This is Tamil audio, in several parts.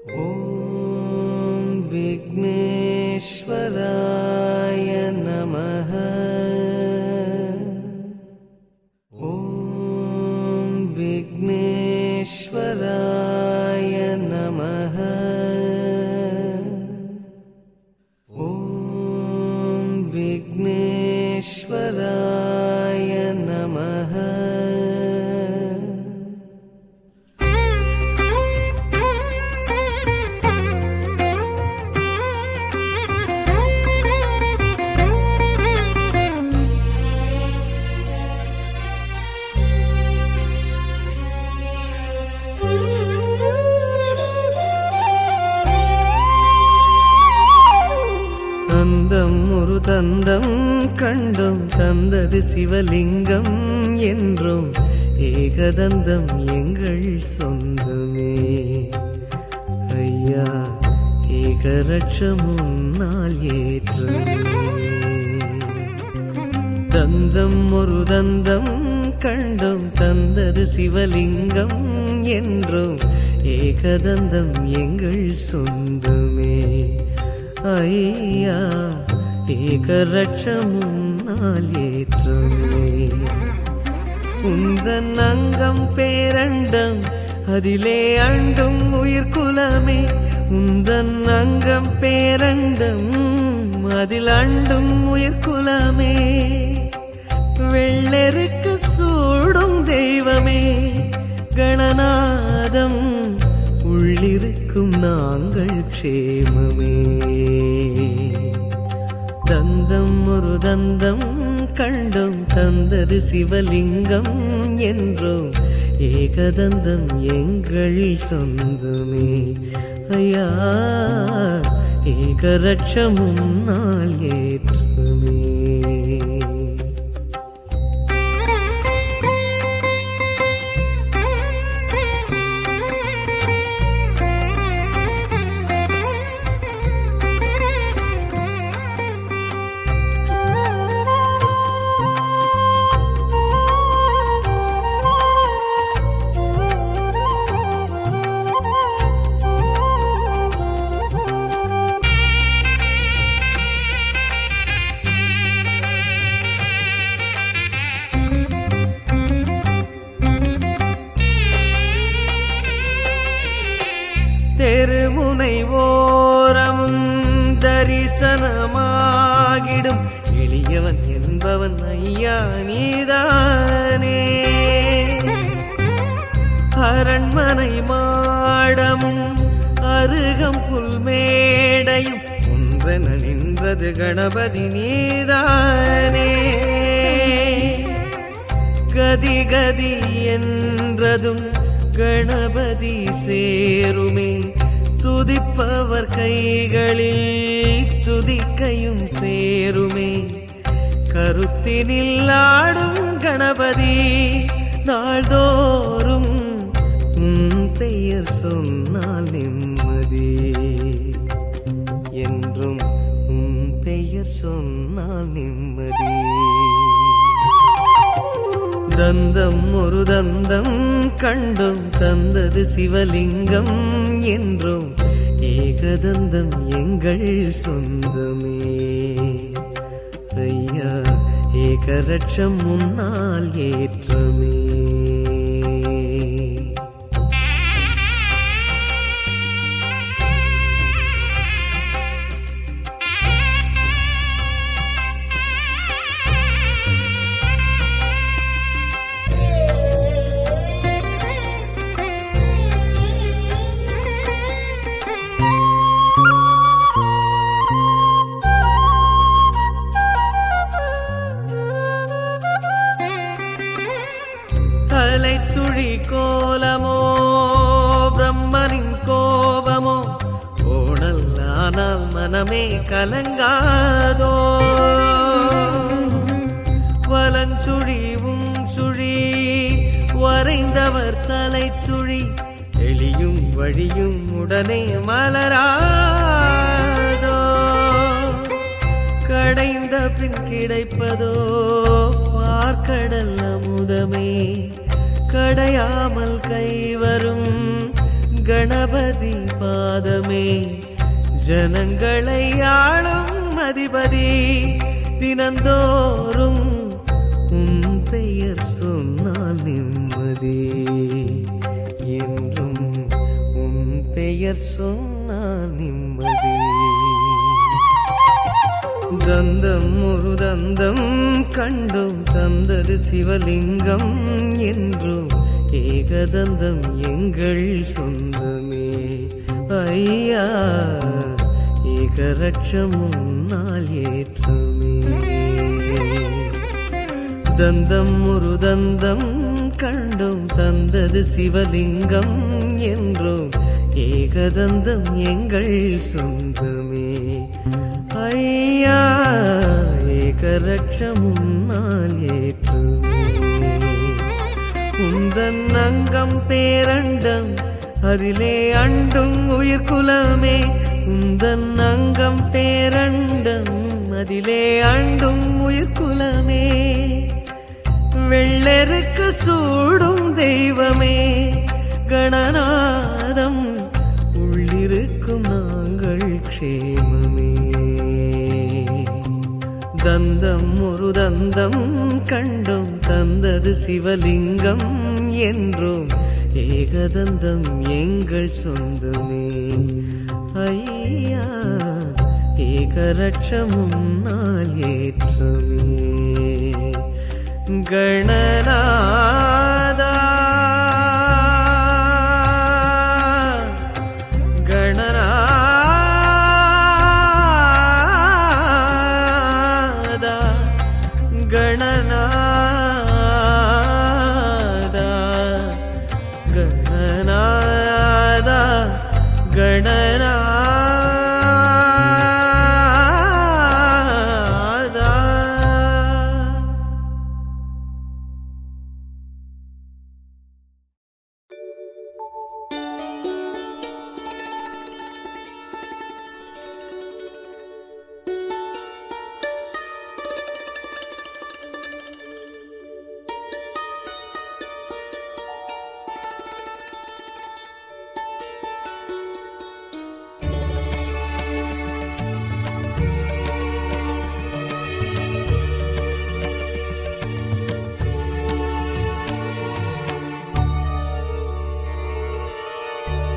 ॐ विघ्नेश्वराय नमः। ॐ विघ्नेश्वराय नमः। ॐ विघ्नेश्वराय नमः। தந்தம் ஒரு தந்தம் கண்டும் தந்தது சிவலிங்கம் என்றும் ஏகதந்தம் எங்கள் சொந்தமே ஐயா ஏகரட்சம் முன்னால் ஏற்றமே. தந்தம் ஒரு தந்தம் கண்டும் தந்தது சிவலிங்கம் என்றும் ஏகதந்தம் எங்கள் சொந்தமே ஐயா ஏகரட்சம் முன்னால் ஏற்றமே. உந்தன் அங்கம் பேரண்டம் அதிலே அண்டும் உயிர்குலமே. உந்தன் அங்கம் பேரண்டம் அதில் அண்டும் உயிர்குலமே. வெள்ளெருக்கு சூடும் தெய்வமே கணநாதம் உள்ளிருக்கும் நாங்கள் க்ஷேமமே. தந்தம் ஒரு தந்தம் கண்டும் தந்தது சிவலிங்கம் என்றும் ஏகதந்தம் எங்கள் சொந்தமே ஐயா ஏகரட்சம் முன்னால் ஏற்றமே. தெருமுனை ஓரமும் தரிசனமாகிடும் எளியவன் என்பவன் ஐயா நீதானே. அரண்மனை மாடமும் அருகம் புல்மேடையும் ஒன்றென நின்றது கணபதி நீதானே. கதி கதி என்றதும் கணபதி சேருமே. துதிப்பவர் கைகளில் துதிக்கையும் சேருமே. கருத்தினில் ஆடும் கணபதி நாள்தோறும் பெயர் சொன்னால் நிம்மதி என்றும் பெயர் சொன்னால் நிம்மதி. தந்தம் ஒரு தந்தம் கண்டும் தந்தது சிவலிங்கம் என்றும் ஏகதந்தம் எங்கள் சொந்தமே ஐயா ஏகரட்சம் முன்னால் ஏற்றமே. சுழி கோலமோ பிரம்மனின் கோபமோ ஓணல் ஆனால் மனமே கலங்காதோ. வலஞ்சுழிவும் சுழி வரைந்தவர் தலை சுழி எளியும் வழியும் உடனே மலராதோ. கடைந்த பின் கிடைப்பதோ பார்க்கடல் அமுதமே. கடையாமல் கைவரும் கணபதி பாதமே ஜனங்களை ஆளும் அதிபதி தினந்தோறும் உன் பெயர் சொன்னால் நிம்மதி என்றும் உன் பெயர் சொன்னால் நிம்மதி தந்தம் ஒரு தந்தம் கண்டும் தந்தது சிவலிங்கம் என்றும் ஏகதந்தம் எங்கள் சொந்தமே ஐயா ஏகரட்சம் உன்னால் ஏற்றமே தந்தம் ஒரு தந்தம் கண்டும் தந்தது சிவலிங்கம் என்றும் ஏகதந்தம் எங்கள் சொந்தமே ஐயா ஏகரட்சம் உன்னால் ஏற்றுமே உந்தன் அங்கம் பேரண்டம் அதிலே அண்டும் உயிர்குலமே உந்தன் அங்கம் பேரண்டம் அதிலே அண்டும் உயிர்குலமே வெள்ளெருக்கு சூடும் தெய்வமே கணநாதம் உள்ளிருக்கும் நாங்கள் க்ஷேமமே தந்தம் ஒரு தந்தம் கண்டும் தந்தது சிவலிங்கம் என்றும் ஏகதந்தம் எங்கள் சொந்தமே ஐயா ஏகரட்சம் உன்னால் ஏற்றமே கணநாதா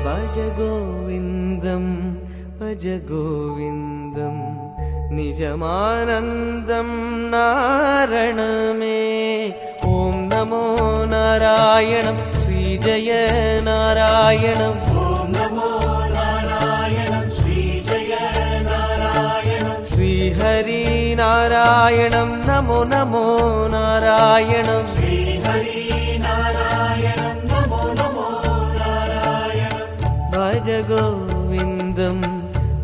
भज गोविन्दं भज गोविन्दं निजमानन्दं नारणमे ॐ नमो नारायणं श्रीजय नारायणं ॐ नमो नारायणं श्रीजय नारायणं श्रीहरि नारायणं नमो नमो नारायणं श्रीहरि नारायणं नमो नमो नारायणं भज गोविन्दं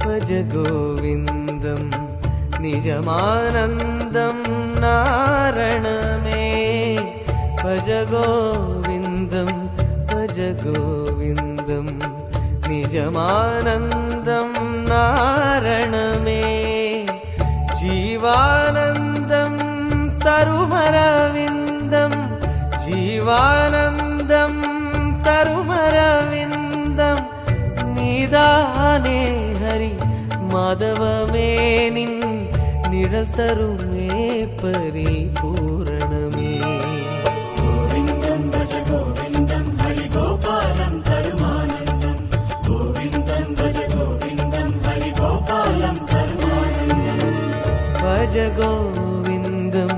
भज गोविन्दं निजमानन्दं नारणमे भज गोविन्दं भज गोविन्दं निजमानन्दं नारणमे जीवानन्दं तरुमरविन्दं जीवानन्दं तरुमरविन्दं निदाने हरि माधवमे निन् निडल तरुमे परिपूरणमे गोविन्दं भज गोविन्दं हरि गोपालं तरुमानन्दं गोविन्दं भज गोविन्दं हरि गोपालं तरुमानन्दं भज गोविन्दं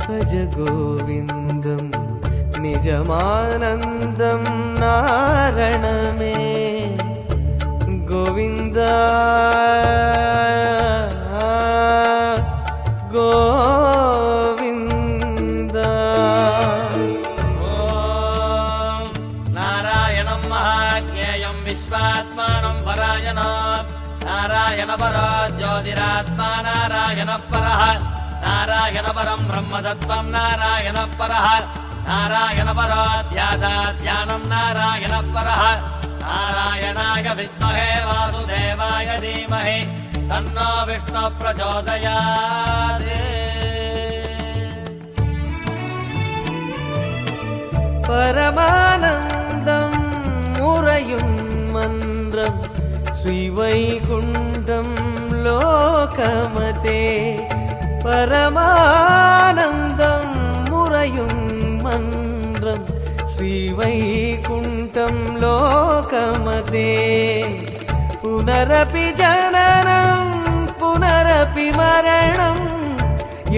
भज गोविन्दं निजमानन्दं नारणमे गोविन्द गोविन्द ॐ नारायणं महाज्ञेयं विश्वात्मानं परायणात् नारायणपरो ज्योतिरात्मा नारायणः परः नारायणपरं ब्रह्मतत्त्वं नारायणः परः नारायणपरो ध्यानं नारायणः परः नारायणाय विद्महे वासुदेवाय धीमहि तन्नो विष्णुः प्रचोदयात् परमानन्दं मुरयुं மன்றம் ஸ்ரீவைகுண்டம் லோகமதே பரமானந்தம் முறையும் மன்றம் ஸ்ரீவைகுண்டம் லோகமதே புனரபி ஜனனம் புனரபி மரணம்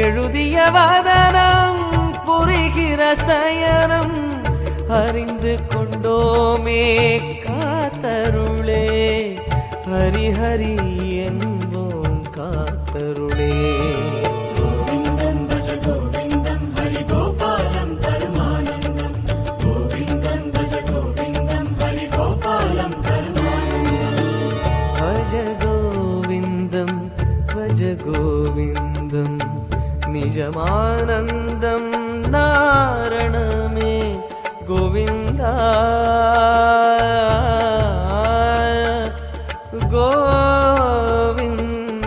எழுதிய வதனம் புரிகிற சயனம் அறிந்து கொண்டோமே காத்தருளே ஹரி ஹரி என்போம் காத்தருளே கோவிந்தம் பஜ கோவிந்தம் ஹரி கோபாலம் பரமானந்தம் கோவிந்தம் பஜ கோவிந்தம் ஹரி கோபாலம் பரமானந்தம் பஜ கோவிந்தம் பஜ கோவிந்தம் நிஜமானந்தம் நாரணமே கோவிந்தா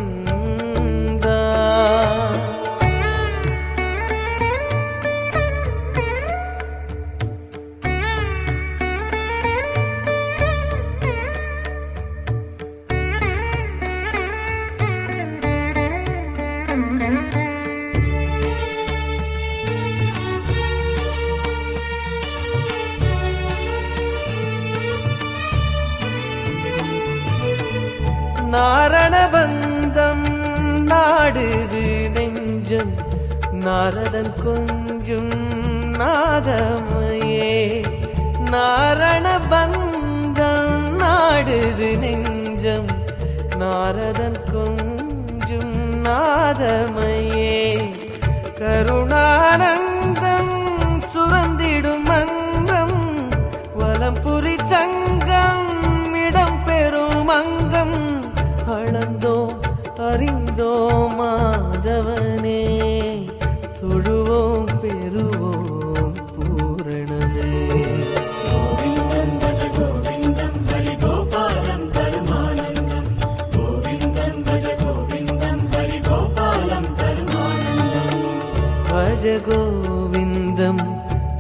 கோவிந்தா நாரணபந்தம் நாடுது நெஞ்சம் நாரதன் கொஞ்சும் நாதமையே நாரணபந்தம் நாடுது நெஞ்சம் நாரதன் கொஞ்சும் நாதமையே கருணானந்தம் சுரந்திடும் மங்கம் வலம்புரி சங்கம் இடம் பெறும் அங்கம் அளந்தோம் அறிந்தோம் மாதவனே தொழுவோம் பெறுவோம் பூரணமே கோவிந்தம் பஜ கோவிந்தம் ஹரி கோபாலம் பரமானந்தம் கோவிந்தம் பஜ கோவிந்தம் ஹரி கோபாலம் பரமானந்தம் பஜ கோவிந்தம்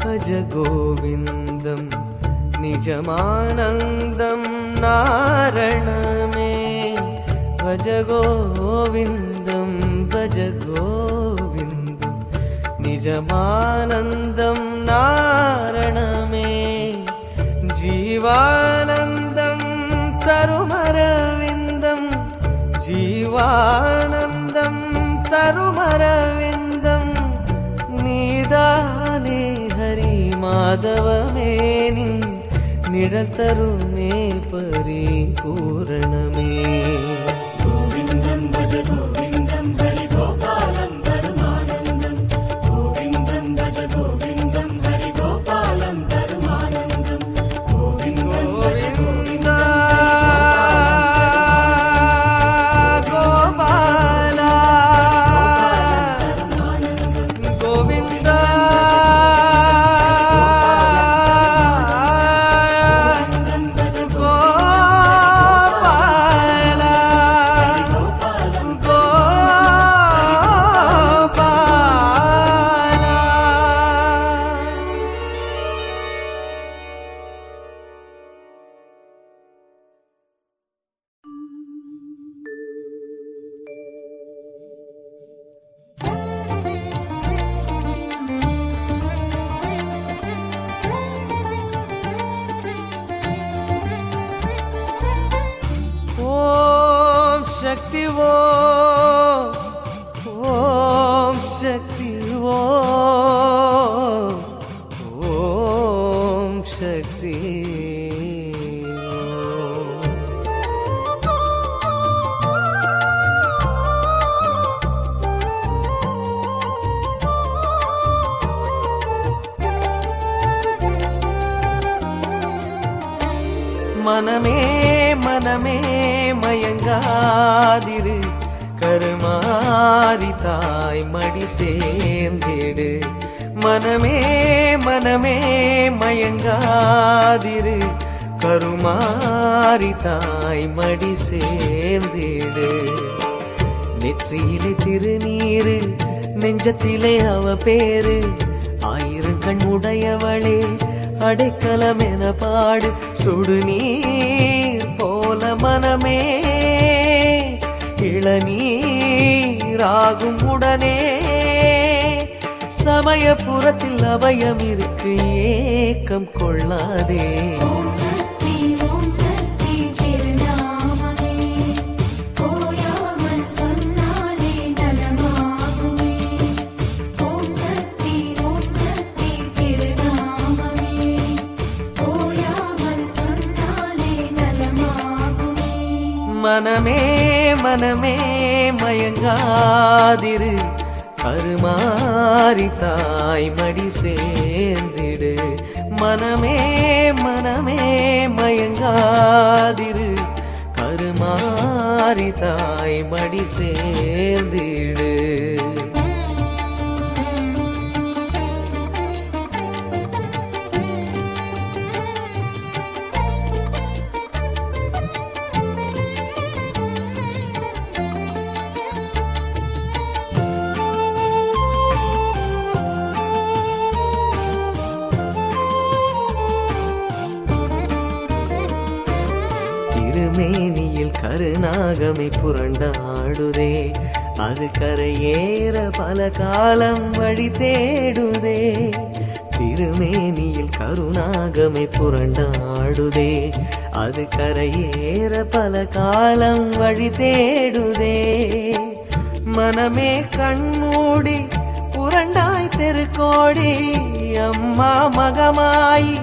பஜ கோவிந்தம் நிஜமானந்தம் நாரணமே भज गोविन्दं भज गोविन्दं निजमानन्दं नारणमे जीवानन्दं तरुमरविन्दं जीवानन्दं तरुमरविन्दं नीदाने हरि माधवमे निन् निडल तरुमे परिपूर्णमे கோவிந்தம் பஜ கோவிந்தம் ஹரி கோபாலம் பரமானந்தம் கோவிந்தம் பஜ கோவிந்தம் ஹரி கோபாலம் பரமானந்தம் கோவிந்தம் பஜ கோவிந்தம் கோபாலா கோவிந்தா शक्ति वो ओम शक्ति वो ओम शक्ति मनमे मनमे மயங்காதிரு கருமாரி தாய் மடி சேர்ந்திடு மனமே மனமே மயங்காதிரு கருமாரி தாய் மடி சேர்ந்திடு நெற்றியிலே திருநீரு நெஞ்சத்திலே அவ பேரு ஆயிரம் கண் உடையவளே அடைக்கலம் என பாடு சுடுநீர் போல மனமே இளநீராகும் உடனே சமயபுரத்தில் அபயம் இருக்கு ஏக்கம் கொள்ளாதே. ஓம் சக்தி திருநாமமே ஓயாமல் சொன்னாலே நலமாகுமே. ஓம் சக்தி திருநாமமே ஓயாமல் சொன்னாலே நலமாகுமே. மனமே மனமே மயங்காதிரு கருமாரி தாய் மடி சேர்ந்திடு. மனமே மனமே மயங்காதிரு கருமாரி தாய் மடி சேர்ந்திடு. திருமேனியில் கருநாகமை புரண்டாடுதே, அது கரையேற பல காலம் வழி தேடுதே. திருமேனியில் கருநாகமை புரண்டாடுதே, அது கரையேற பல காலம் வழி தேடுதே. மனமே கண்மூடி புரண்டாய் தெருக்கோடி, அம்மா மகமாயி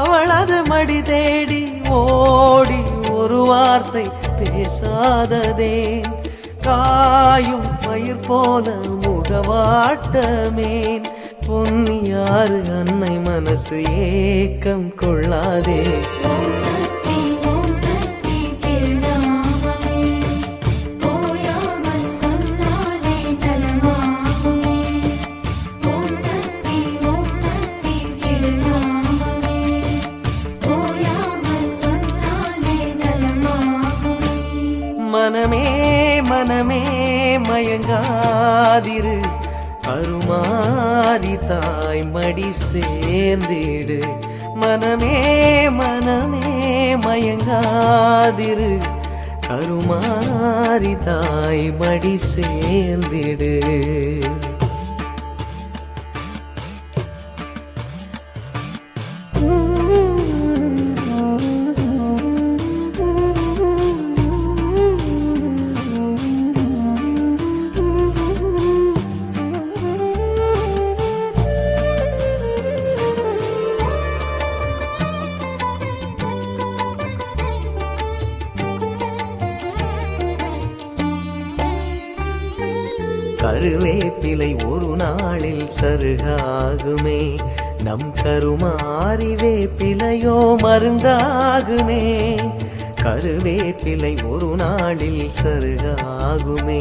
அவளது மடி தேடி ஓடி ஒரு வார்த்தை பேசாததே. காயும் பயிர் போல முகவாட்டமேன் பொன்னியாறு அன்னை மனசு ஏக்கம் கொள்ளாதே. ஓம் சக்தி திருநாமமே ஓயாமல் சொன்னாலே நலமாகுமே. ஓம் சக்தி திருநாமமே ஓயாமல் சொன்னாலே நலமாகுமே. மனமே மனமே மயங்காதிரு கருமாரி தாய் மடி சேர்ந்திடு. மனமே மனமே மயங்காதிரு கருமாரி தாய் மடி சேர்ந்திடு. கருவேப்பிலை ஒரு நாளில் சருகாகுமே, நம் கருமாரி வேப்பிலையோ மருந்தாகுமே. கருவேப்பிலை ஒரு நாளில் சருகாகுமே,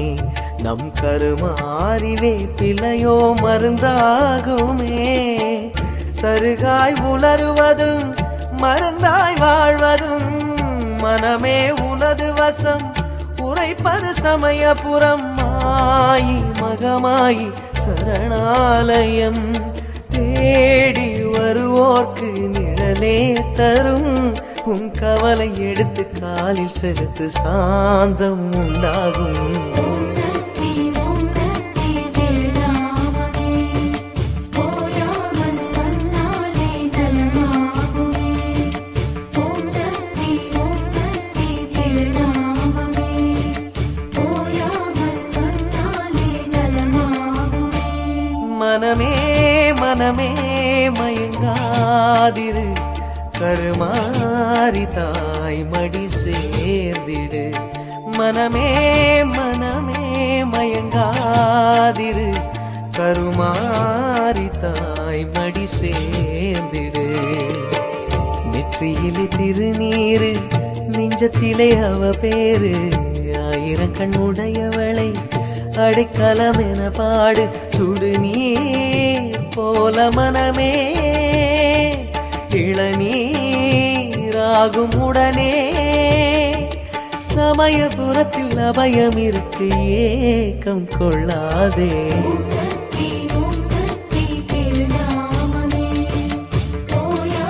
நம் கருமாரி வேப்பிலையோ மருந்தாகுமே. சருகாய் உலருவதும் மருந்தாய் வாழ்வதும் மனமே உனது வசம் உரைப்பது சமயபுரம். மாயி மகமாயி சரணாலயம் தேடி வருவோர்க்கு நிழலே தரும். உன் கவலை எடுத்து காலில் செலுத்து சாந்தம் உண்டாகும். ஓம் சக்தி திருநாமமே ஓயாமல் சொன்னாலே நலமாகுமே. ஓம் சக்தி திருநாமமே ஓயாமல் சொன்னாலே நலமாகுமே. மனமே மனமே மயங்காதிரு கருமாரி தாய் மடி சேர்ந்திடு. மனமே மனமே மயங்காதிரு கருமாரி தாய் மடி சேர்ந்திடு. நெற்றியிலே திருநீரு நெஞ்சத்திலே அவ பேரு, ஆயிரம் கண் உடையவளை அடைக்கலம் என பாடு சுடுநீர் போல மனமே இளநீராகும் உடனே. சமயபுரத்தில் அபயம் இருக்கு ஏக்கம் கொள்ளாதே. ஓம் சக்தி திருநாமமே ஓயா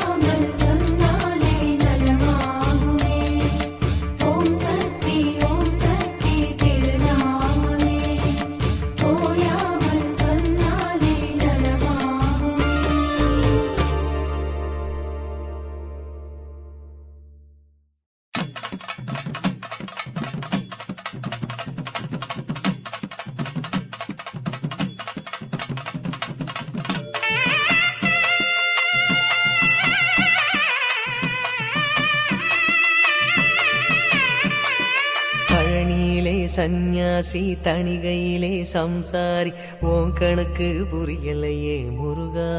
சந்நியாசி தணிகையிலே சம்சாரி உன் கணக்கு புரியலையே முருகா.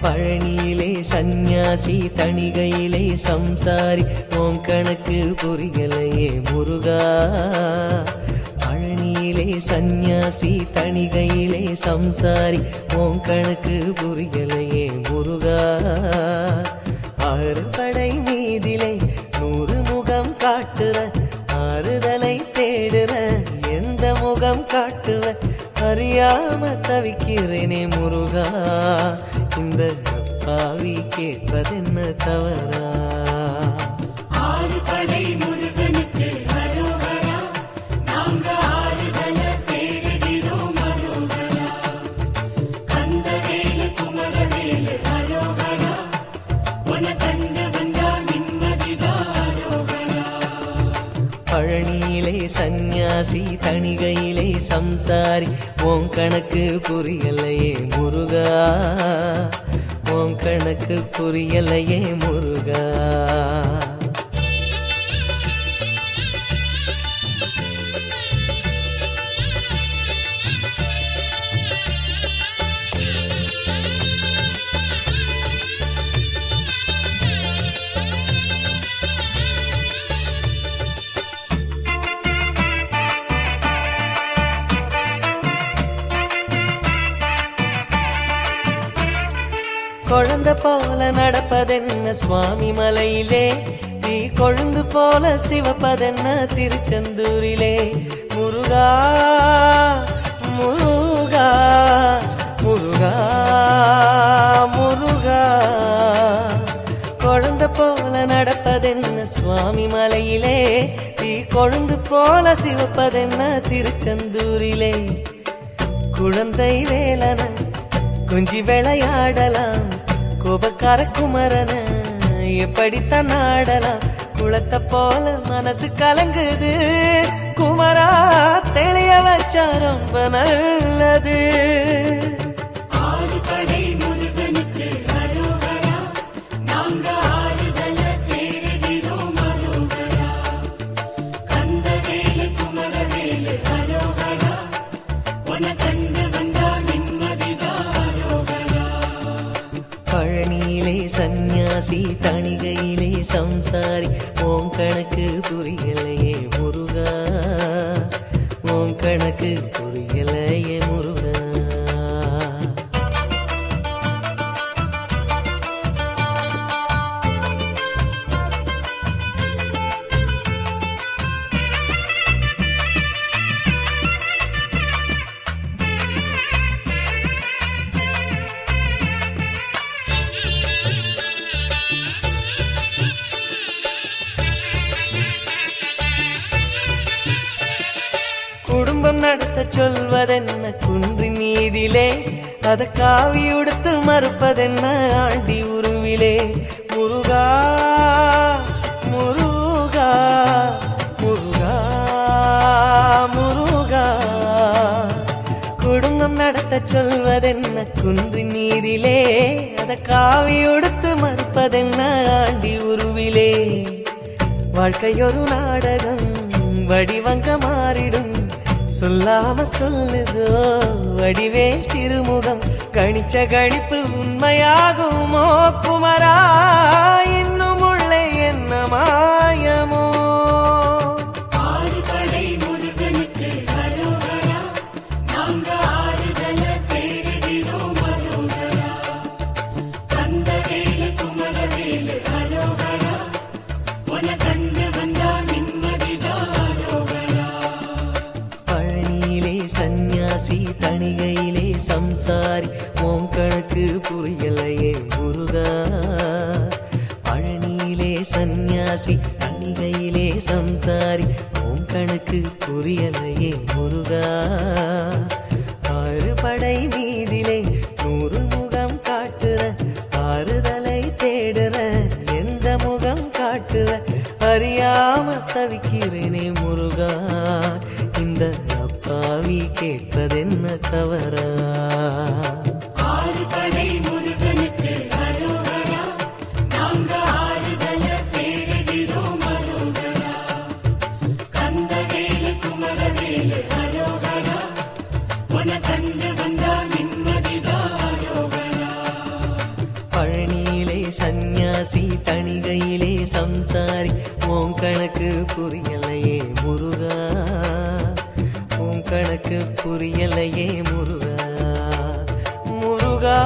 பழனியிலே சந்நியாசி தணிகையிலே சம்சாரி உன் கணக்கு புரியலையே முருகா. பழனியிலே சந்நியாசி தணிகையிலே சம்சாரி உன் கணக்கு புரியலையே முருகா. 6 படை மீதிலே 100 முகம் காட்டுற ஆறுதலை தேடுற எந்த முகம் காட்டுவ அறியாம தவிக்கிறேனே முருகா. இந்த பாவி கேட்பதென்ன தவறா? 6 படை முருகனுக்கு அரோகரா, நாங்க ஆறுதல தேடுகிறோம் அரோகரா. கந்தவேலு குமரவேலு அரோகரா, உன கண்டு வந்தா நிம்மதிதான் அரோகரா. பழனியிலே சந்நியாசி தணிகையிலே சம்சாரி உன் கணக்கு புரியலையே முருகா. உன் கணக்கு புரியலையே முருகா. குழந்தை போல நடப்பதென்ன சுவாமி மலையிலே, நீ கொழுந்து போல சிவப்பதென்ன திருச்செந்தூரிலே. முருகா முருகா முருகா முருகா. குழந்தை போல நடப்பதென்ன சுவாமி மலையிலே, நீ கொழுந்து போல சிவப்பதென்ன திருச்செந்தூரிலே. குழந்தை வேலன கொஞ்சி விளையாடலாம், கோபக்கார குமரன எப்படித்தான் ஆடலாம். குளத்தை போல மனசு கலங்குது குமரா, தெளிய வச்சா ரொம்ப நல்லது. 6 படை முருகனுக்கு அரோகரா, நாங்க ஆறுதல தேடுகிறோம் அரோகரா. கந்தவேலு குமரவேலு அரோகரா, உன கண்டு வந்தா நிம்மதிதான் அரோகரா. பழனியிலே சந்நியாசி தணிகையிலே சம்சாரி உன் கணக்கு புரியலையே முருகா. உன் கணக்கு புரியலையே முருகா. குடும்பம் நடத்த சொல்வதென்ன குன்றின் மீதிலே, அத காவி உடுத்து மறுப்பதென்ன ஆண்டி உருவிலே. முருகா முருகா முருகா முருகா. குடும்பம் நடத்த சொல்வதென்ன குன்றின் மீதிலே, அத காவி உடுத்து மறுப்பதென்ன ஆண்டி உருவிலே. வாழ்க்கையொரு நாடகம் வடிவங்க மாறிடும், சொல்லாம சொல்லுதோ வடிவேல் திருமுகம். கணிச்ச கணிப்பு உண்மையாகுமோ குமரா, இன்னும் உள்ளே என்ன மாயமோ. 6 படை முருகனுக்கு அரோகரா, நாங்க ஆறுதல தேடுகிறோம் அரோகரா. கந்தவேலு குமரவேலு அரோகரா, உன கண்டு வந்தா நிம்மதிதான் அரோகரா. பழனியிலே சந்நியாசி தணிகையிலே சம்சாரி உன் கணக்கு புரியலையே முருகா. பழனியிலே சந்நியாசி தணிகையிலே சம்சாரி உன் கணக்கு புரியலையே முருகா. 6 படை மீதிலே 100 முகம் காட்டுற ஆறுதலை தேடுற எந்த முகம் காட்டுவ அறியாம சன்னியாசி தணிகையிலே சம்சாரி உன் கணக்கு புரியலையே முருகா, உன் கணக்கு புரியலையே முருகா. முருகா